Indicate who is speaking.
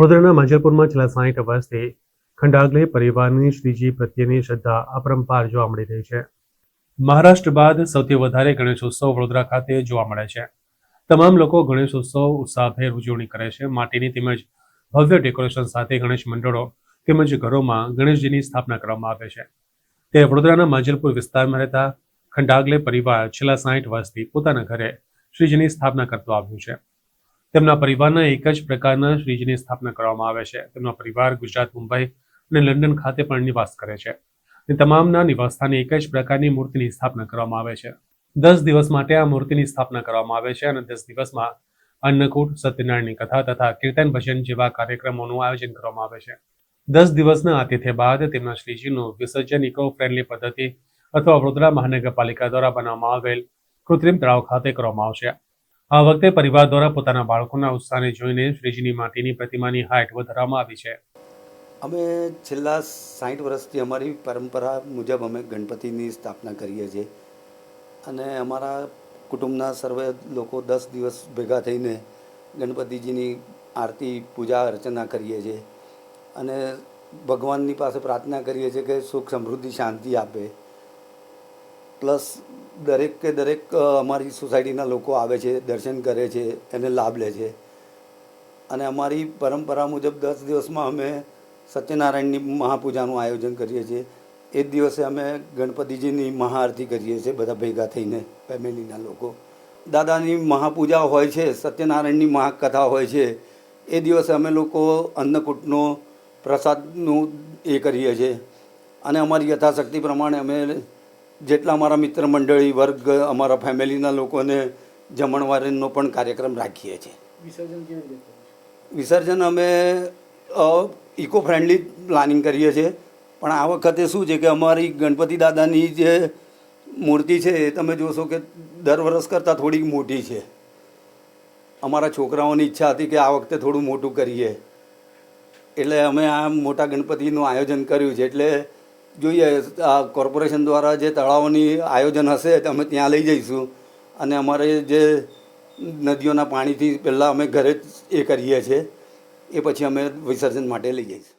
Speaker 1: વડોદરાના માંજલપુરમાં છેલ્લા 60 વર્ષથી ખંડાગલે પરિવારની શ્રીજી પ્રત્યેની શ્રદ્ધા અપરંપાર જોવા મળી રહી છે. મહારાષ્ટ્ર બાદ સૌથી વધારે ગણેશોત્સવ વડોદરા ખાતે જોવા મળે છે. તમામ લોકો ગણેશોત્સવ ઉત્સાહભેર ઉજવણી કરે છે. માટીની તેમજ ભવ્ય ડેકોરેશન સાથે ગણેશ મંડળો તેમજ ઘરોમાં ગણેશજીની સ્થાપના કરવામાં આવે છે. તે વડોદરાના માંજલપુર વિસ્તારમાં રહેતા ખંડાગલે પરિવાર છેલ્લા 60 વર્ષથી પોતાના ઘરે શ્રીજીની સ્થાપના કરતો આવ્યું છે. તેમના પરિવારના એક જ પ્રકારના શ્રીજીની સ્થાપના કરવામાં આવે છે. તેમનો પરિવાર ગુજરાત, મુંબઈ અને લંડન ખાતે પણ નિવાસ કરે છે. તમામના નિવાસસ્થાને એક જ પ્રકારની મૂર્તિની સ્થાપના કરવામાં આવે છે. 10 દિવસ માટે આ મૂર્તિની સ્થાપના કરવામાં આવે છે અને 10 દિવસમાં અન્નકૂટ, સત્યનારાયણની કથા તથા કીર્તન ભજન જેવા કાર્યક્રમોનું આયોજન કરવામાં આવે છે. 10 દિવસના આતિથ્ય બાદ તેમના શ્રીજીનું વિસર્જન ઇકો ફ્રેન્ડલી પદ્ધતિ અથવા વડોદરા મહાનગરપાલિકા દ્વારા બનાવવામાં આવેલ કૃત્રિમ તળાવ ખાતે કરવામાં આવશે. આ વખતે પરિવાર દ્વારા પોતાના બાળકોના ઉત્સાહને જોઈને શ્રીજીની માટીની પ્રતિમાની હાઇટ વધારવામાં આવી છે.
Speaker 2: અમે છેલ્લા 60 વર્ષથી અમારી પરંપરા મુજબ અમે ગણપતિની સ્થાપના કરીએ છીએ અને અમારા કુટુંબના સર્વે લોકો 10 દિવસ ભેગા થઈને ગણપતિજીની આરતી, પૂજા અર્ચના કરીએ છીએ અને ભગવાનની પાસે પ્રાર્થના કરીએ છીએ કે સુખ, સમૃદ્ધિ, શાંતિ આપે. પ્લસ દરેક અમારી સોસાયટીના લોકો આવે છે, દર્શન કરે છે, એને લાભ લે છે અને અમારી પરંપરા મુજબ 10 દિવસમાં અમે સત્યનારાયણની મહાપૂજાનું આયોજન કરીએ છીએ. એ જ દિવસે અમે ગણપતિજીની મહાઆરતી કરીએ છીએ બધા ભેગા થઈને, ફેમિલીના લોકો. દાદાની મહાપૂજા હોય છે, સત્યનારાયણની મહાકથા હોય છે. એ દિવસે અમે લોકો અન્નકૂટનો પ્રસાદનું એ કરીએ છીએ અને અમારી યથાશક્તિ પ્રમાણે અમે જેટલા અમારા મિત્ર મંડળી વર્ગ, અમારા ફેમિલીના લોકોને જમણવારનો પણ કાર્યક્રમ રાખીએ છીએ. વિસર્જન અમે ઇકો ફ્રેન્ડલી પ્લાનિંગ કરીએ છીએ, પણ આ વખતે શું છે કે અમારી ગણપતિ દાદાની જે મૂર્તિ છે એ તમે જોશો કે દર વર્ષ કરતાં થોડીક મોટી છે. અમારા છોકરાઓની ઈચ્છા હતી કે આ વખતે થોડું મોટું કરીએ, એટલે અમે આ મોટા ગણપતિનું આયોજન કર્યું છે. એટલે જોઈએ આ કોર્પોરેશન દ્વારા જે તળાવોની આયોજન હશે તો અમે ત્યાં લઈ જઈશું અને અમારે જે નદીઓના પાણીથી પહેલાં અમે ઘરે જ એ કરીએ છીએ, એ પછી અમે વિસર્જન માટે લઈ જઈશું.